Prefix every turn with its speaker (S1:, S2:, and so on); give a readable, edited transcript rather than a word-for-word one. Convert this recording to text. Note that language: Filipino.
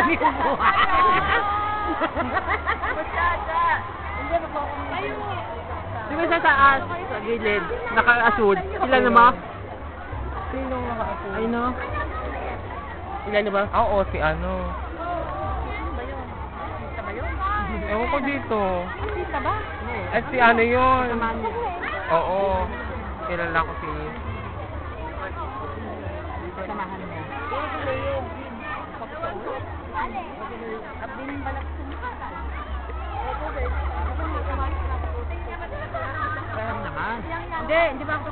S1: kami kumuha. Di ba sa taas, sa gilid, naka-asul, ilan na ba?
S2: Sino naka-asul?
S1: Ay no? Ilan na ba?
S2: Oo, si ano. Ewan ko dito.
S3: Kita ba?
S2: Eh, si ano yun?
S1: Samahan niya.
S2: Oo. Kilala ko si...
S1: Samahan niya. Naman.
S3: Hindi ba ako